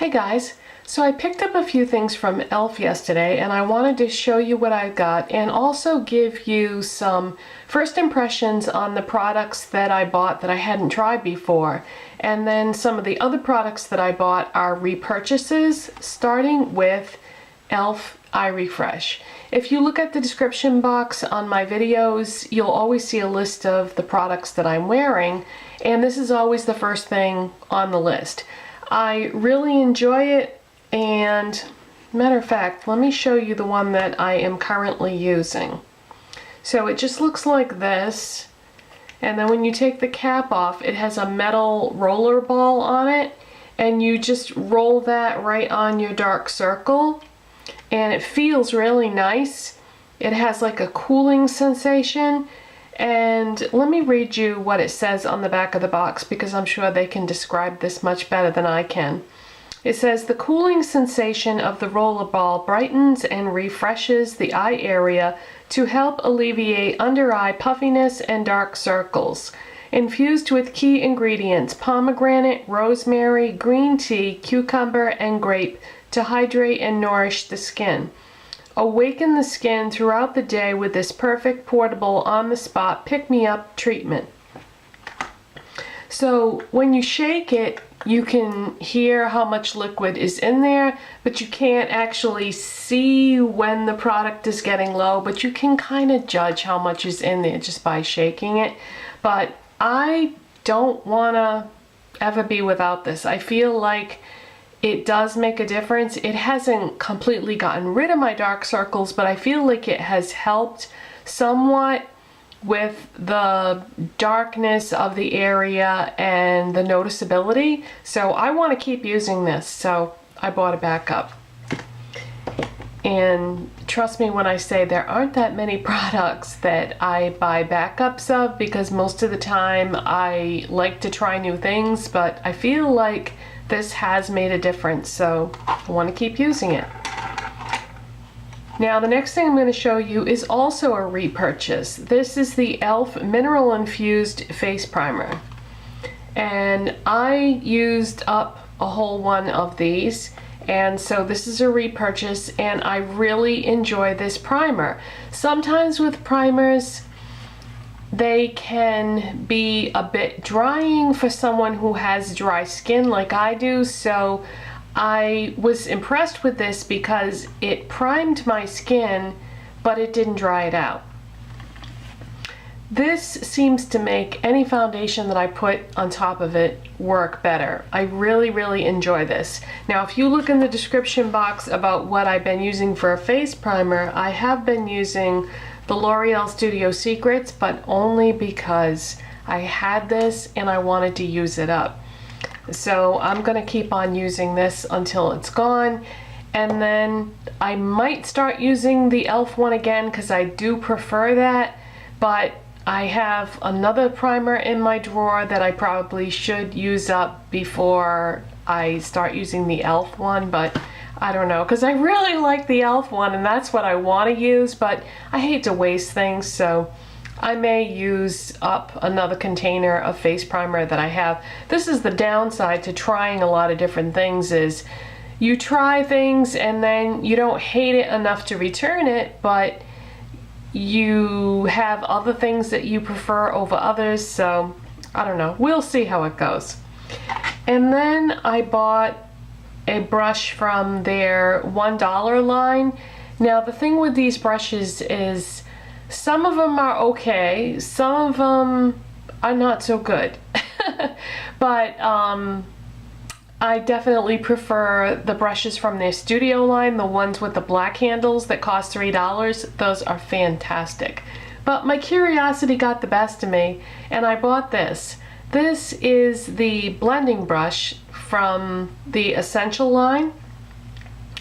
Hey guys, so I picked up a few things from e.l.f. yesterday and I wanted to show you what I got and also give you some first impressions on the products that I bought that I hadn't tried before. And then some of the other products that I bought are repurchases, starting with e.l.f. Eye Refresh. If you look at the description box on my videos, you'll always see a list of the products that I'm wearing, and this is always the first thing on the list. I really enjoy it, and matter of fact, let me show you the one that I am currently using. So it just looks like this, and then when you take the cap off, it has a metal roller ball on it, and you just roll that right on your dark circle, and it feels really nice. It has like a cooling sensation. And let me read you what it says on the back of the box because I'm sure they can describe this much better than I can. It says, the cooling sensation of the roller ball brightens and refreshes the eye area to help alleviate under eye puffiness and dark circles. Infused with key ingredients, pomegranate, rosemary, green tea, cucumber, and grape to hydrate and nourish the skin. Awaken the skin throughout the day with this perfect portable on-the-spot pick-me-up treatment. So when you shake it, you can hear how much liquid is in there, but you can't actually see when the product is getting low, but you can kind of judge how much is in there just by shaking it. But I don't want to ever be without this. I feel like it does make a difference. It hasn't completely gotten rid of my dark circles, but I feel like it has helped somewhat with the darkness of the area and the noticeability. So I want to keep using this, so I bought a backup. And trust me when I say there aren't that many products that I buy backups of, because most of the time I like to try new things, but I feel like this has made a difference, so I want to keep using it. Now the next thing I'm going to show you is also a repurchase. This is the e.l.f. Mineral Infused Face Primer. And I used up a whole one of these, and so this is a repurchase, and I really enjoy this primer. Sometimes with primers, they can be a bit drying for someone who has dry skin like I do, so I was impressed with this because it primed my skin, but it didn't dry it out. This seems to make any foundation that I put on top of it work better. I really enjoy this. Now if you look in the description box about what I've been using for a face primer, I have been using the L'Oreal Studio Secrets, but only because I had this and I wanted to use it up. So I'm gonna keep on using this until it's gone, and then I might start using the e.l.f. one again because I do prefer that, but I have another primer in my drawer that I probably should use up before I start using the e.l.f. one, but I don't know, because I really like the e.l.f. one and that's what I want to use, but I hate to waste things, so I may use up another container of face primer that I have. This is the downside to trying a lot of different things, is you try things and then you don't hate it enough to return it, but you have other things that you prefer over others, so I don't know. We'll see how it goes. And then I bought a brush from their $1 line. Now the thing with these brushes is some of them are okay, some of them are not so good. But I definitely prefer the brushes from their studio line, the ones with the black handles that cost $3. Those are fantastic. But my curiosity got the best of me and I bought this. This is the blending brush from the Essential line,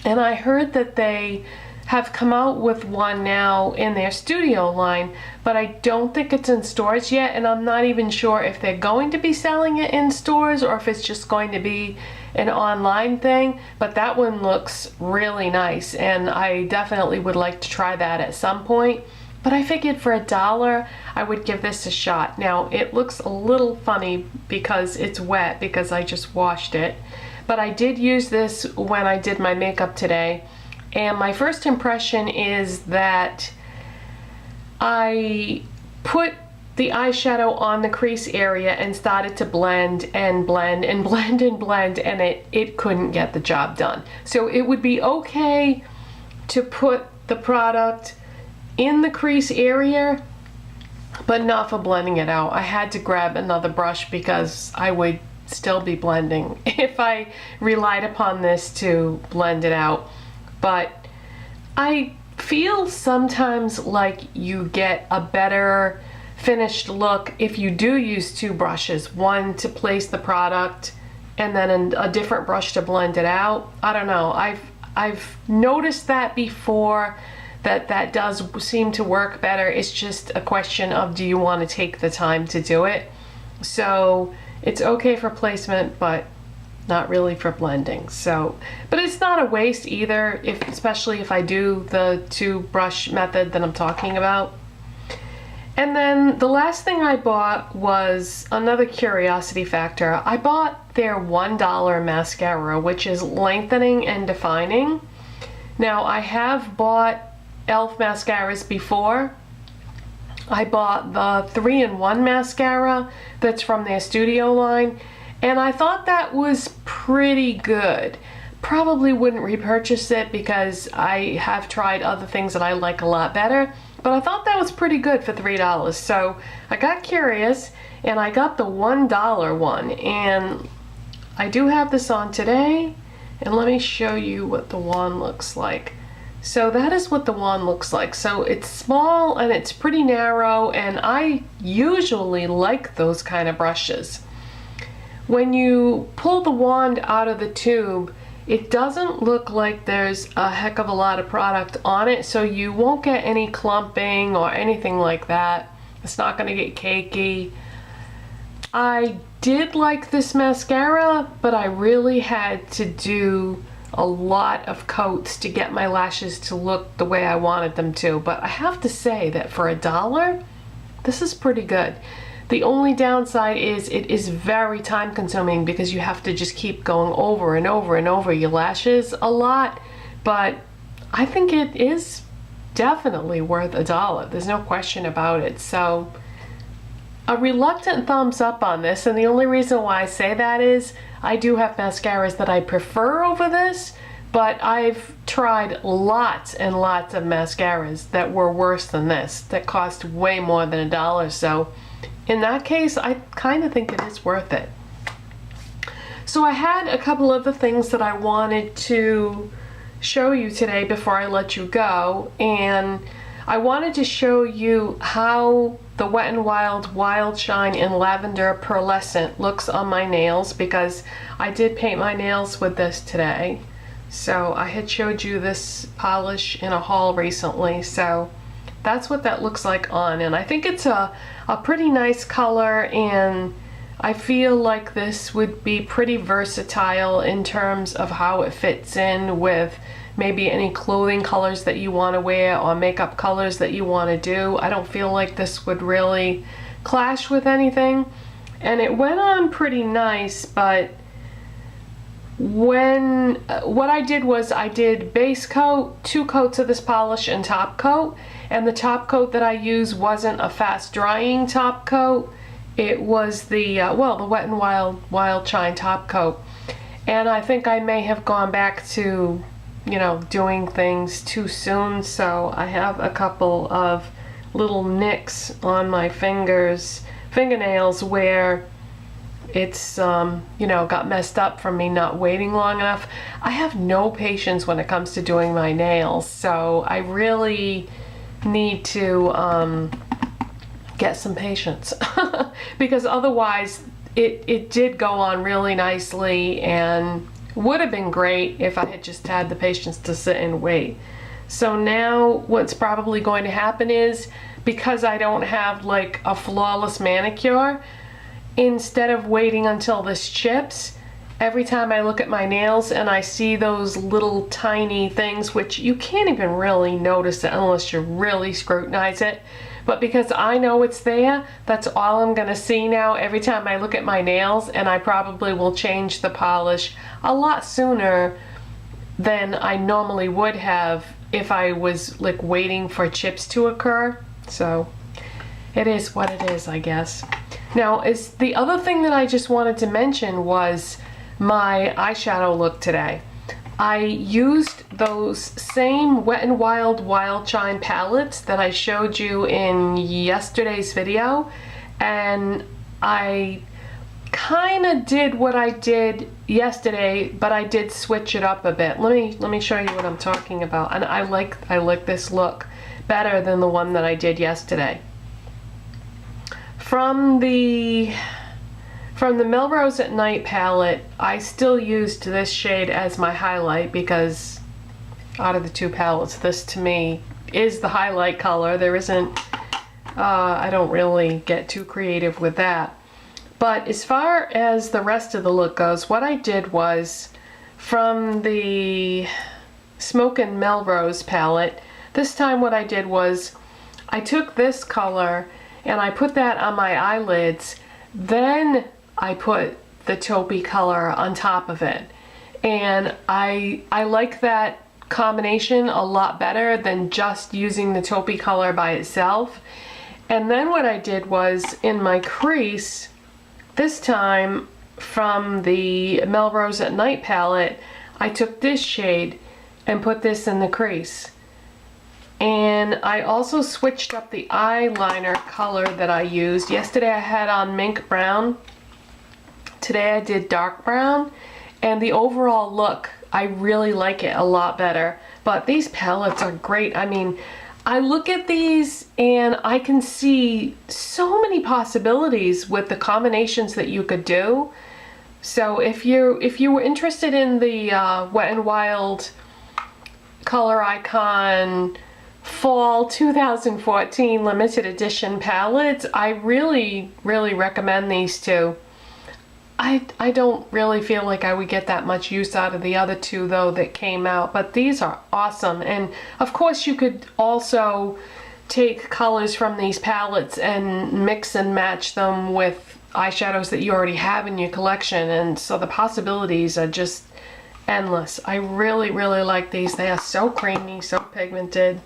and I heard that they have come out with one now in their studio line, but I don't think it's in stores yet, and I'm not even sure if they're going to be selling it in stores or if it's just going to be an online thing. But that one looks really nice and I definitely would like to try that at some point. But I figured for $1 I would give this a shot. Now it looks a little funny because it's wet because I just washed it, but I did use this when I did my makeup today, and my first impression is that I put the eyeshadow on the crease area and started to blend and blend and blend and blend, and it couldn't get the job done. So it would be okay to put the product in the crease area, but not for blending it out. I had to grab another brush because I would still be blending if I relied upon this to blend it out. But I feel sometimes like you get a better finished look if you do use two brushes, one to place the product and then a different brush to blend it out. I don't know, I've noticed that before, that does seem to work better. It's just a question of, do you want to take the time to do it? So it's okay for placement, but not really for blending. So, but it's not a waste either, especially if I do the two brush method that I'm talking about. And then the last thing I bought was another curiosity factor. I bought their $1 mascara, which is lengthening and defining. Now, I have bought e.l.f. mascaras before. I bought the 3-in-1 mascara that's from their studio line, and I thought that was pretty good. Probably wouldn't repurchase it because I have tried other things that I like a lot better, but I thought that was pretty good for $3. So I got curious and I got the $1 one, and I do have this on today, and let me show you what the wand looks like. So that is what the wand looks like. So it's small and it's pretty narrow, and I usually like those kind of brushes. When you pull the wand out of the tube, it doesn't look like there's a heck of a lot of product on it, so you won't get any clumping or anything like that. It's not going to get cakey. I did like this mascara, but I really had to do a lot of coats to get my lashes to look the way I wanted them to. But I have to say that for $1, this is pretty good. The only downside is it is very time consuming because you have to just keep going over and over and over your lashes a lot, but I think it is definitely worth $1. There's no question about it. So a reluctant thumbs up on this, and the only reason why I say that is I do have mascaras that I prefer over this, but I've tried lots and lots of mascaras that were worse than this, that cost way more than $1. So in that case, I kind of think it is worth it. So I had a couple of the things that I wanted to show you today before I let you go, and I wanted to show you how the Wet n Wild Wild Shine in Lavender Pearlescent looks on my nails, because I did paint my nails with this today. So I had showed you this polish in a haul recently, so that's what that looks like on, and I think it's a pretty nice color, and I feel like this would be pretty versatile in terms of how it fits in with maybe any clothing colors that you want to wear or makeup colors that you want to do. I don't feel like this would really clash with anything, and it went on pretty nice. But what I did was I did base coat, 2 coats of this polish, and top coat. And the top coat that I used wasn't a fast drying top coat. It was the the Wet n Wild Wild Shine top coat. And I think I may have gone back to, you know, doing things too soon. So I have a couple of little nicks on my fingernails where it's you know, got messed up from me not waiting long enough. I have no patience when it comes to doing my nails, so I really need to get some patience because otherwise it did go on really nicely, and would have been great if I had just had the patience to sit and wait. So now what's probably going to happen is, because I don't have like a flawless manicure, instead of waiting until this chips, every time I look at my nails and I see those little tiny things, which you can't even really notice it unless you really scrutinize it, but because I know it's there, that's all I'm gonna see now every time I look at my nails, and I probably will change the polish a lot sooner than I normally would have if I was like waiting for chips to occur. So it is what it is, I guess. Now, is the other thing that I just wanted to mention was my eyeshadow look today. I used those same Wet n Wild Wild Shine palettes that I showed you in yesterday's video, and I kind of did what I did yesterday, but I did switch it up a bit. Let me show you what I'm talking about. And I like this look better than the one that I did yesterday. From the Melrose at Night palette, I still used this shade as my highlight because out of the two palettes, this to me is the highlight color. There isn't, I don't really get too creative with that. But as far as the rest of the look goes, what I did was, from the Smoke and Melrose palette, this time what I did was I took this color and I put that on my eyelids, then I put the taupey color on top of it. And I like that combination a lot better than just using the taupey color by itself. And then what I did was, in my crease, this time from the Melrose at Night palette, I took this shade and put this in the crease. And I also switched up the eyeliner color that I used. Yesterday I had on mink brown. Today I did dark brown. And the overall look, I really like it a lot better. But these palettes are great. I mean, I look at these and I can see so many possibilities with the combinations that you could do. So if you were interested in the Wet n Wild Color Icon Fall 2014 limited edition palettes, I really recommend these two. I don't really feel like I would get that much use out of the other two though that came out, but these are awesome. And of course you could also take colors from these palettes and mix and match them with eyeshadows that you already have in your collection, and so the possibilities are just endless. I really like these. They are so creamy, so pigmented.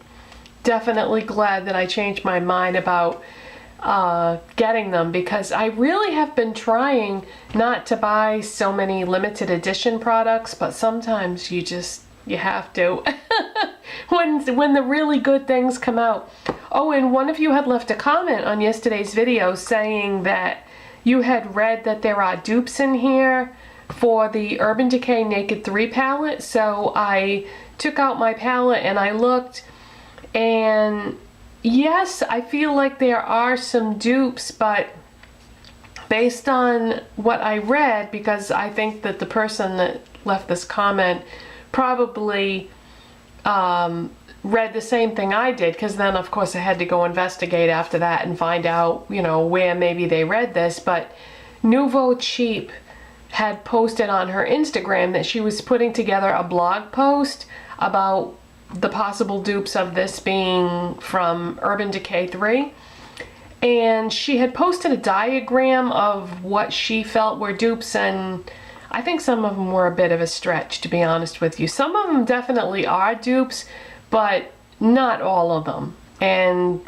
Definitely glad that I changed my mind about getting them, because I really have been trying not to buy so many limited edition products, but sometimes you have to when the really good things come out. Oh, and one of you had left a comment on yesterday's video saying that you had read that there are dupes in here for the Urban Decay Naked 3 palette. So I took out my palette and I looked, and yes, I feel like there are some dupes, but based on what I read, because I think that the person that left this comment probably read the same thing I did, because then of course I had to go investigate after that and find out, you know, where maybe they read this. But Nouveau Cheap had posted on her Instagram that she was putting together a blog post about the possible dupes of this being from Urban Decay 3. And she had posted a diagram of what she felt were dupes, and I think some of them were a bit of a stretch, to be honest with you. Some of them definitely are dupes, but not all of them. And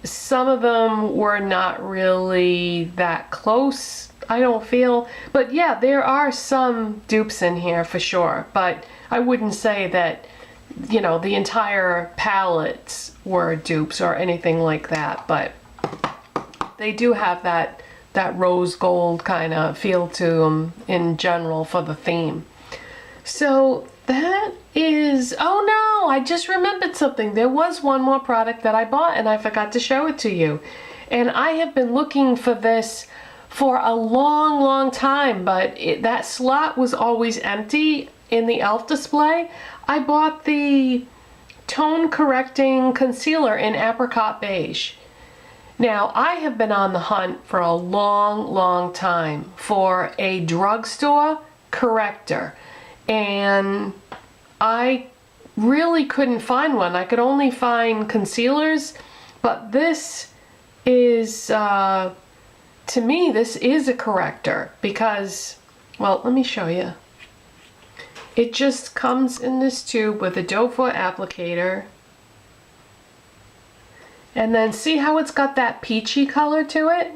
some of them were not really that close, I don't feel. But yeah, there are some dupes in here for sure, but I wouldn't say that, you know, the entire palettes were dupes or anything like that. But they do have that rose gold kind of feel to them in general for the theme. So that is, oh no, I just remembered something. There was one more product that I bought and I forgot to show it to you. And I have been looking for this for a long time, but that slot was always empty in the e.l.f. display. I bought the tone correcting concealer in apricot beige. Now, I have been on the hunt for a long time for a drugstore corrector, and I really couldn't find one. I could only find concealers But this is, to me, this is a corrector because, well, let me show you. It just comes in this tube with a doe foot applicator. And then see how it's got that peachy color to it?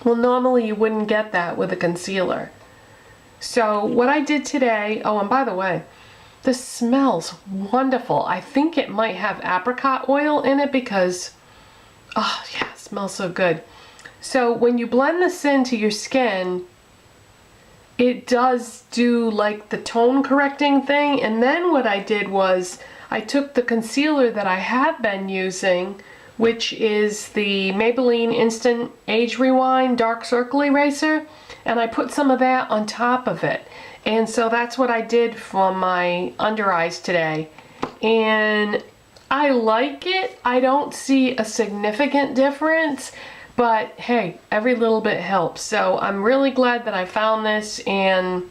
Well, normally you wouldn't get that with a concealer. So what I did today, oh, and by the way, this smells wonderful. I think it might have apricot oil in it because, oh yeah, it smells so good. So when you blend this into your skin, it does do like the tone correcting thing. And then what I did was I took the concealer that I have been using, which is the Maybelline Instant Age Rewind Dark Circle Eraser, and I put some of that on top of it. And so that's what I did for my under eyes today. And I like it. I don't see a significant difference, but hey, every little bit helps. So I'm really glad that I found this, and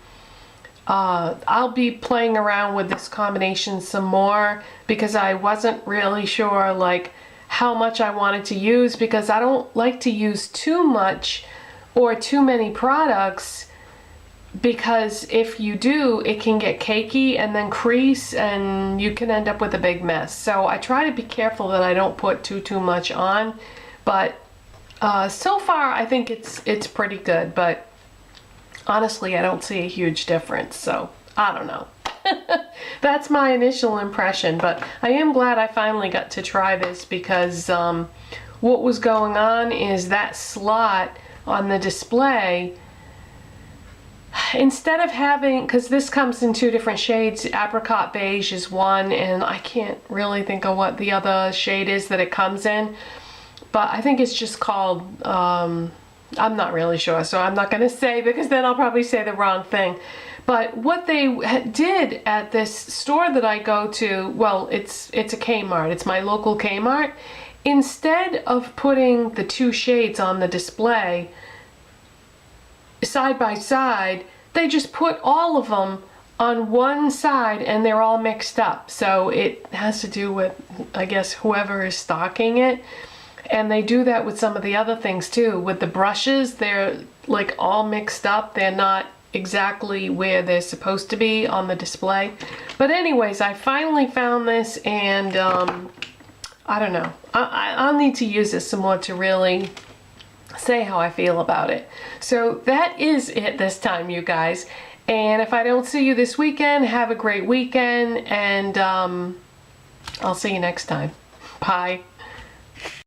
I'll be playing around with this combination some more because I wasn't really sure like how much I wanted to use, because I don't like to use too much or too many products, because if you do, it can get cakey and then crease and you can end up with a big mess. So I try to be careful that I don't put too much on, but so far I think it's pretty good, but honestly I don't see a huge difference, so I don't know. That's my initial impression, but I am glad I finally got to try this because what was going on is that slot on the display, instead of having, because this comes in two different shades, apricot beige is one, and I can't really think of what the other shade is that it comes in, but I think it's just called, I'm not really sure, so I'm not going to say because then I'll probably say the wrong thing. But what they did at this store that I go to, well, it's a Kmart, it's my local Kmart, instead of putting the two shades on the display side by side, they just put all of them on one side and they're all mixed up. So it has to do with, I guess, whoever is stocking it. And they do that with some of the other things too. With the brushes, they're like all mixed up. They're not exactly where they're supposed to be on the display. But anyways, I finally found this, and I don't know. I'll need to use this some more to really say how I feel about it. So that is it this time, you guys. And if I don't see you this weekend, have a great weekend, and I'll see you next time. Bye.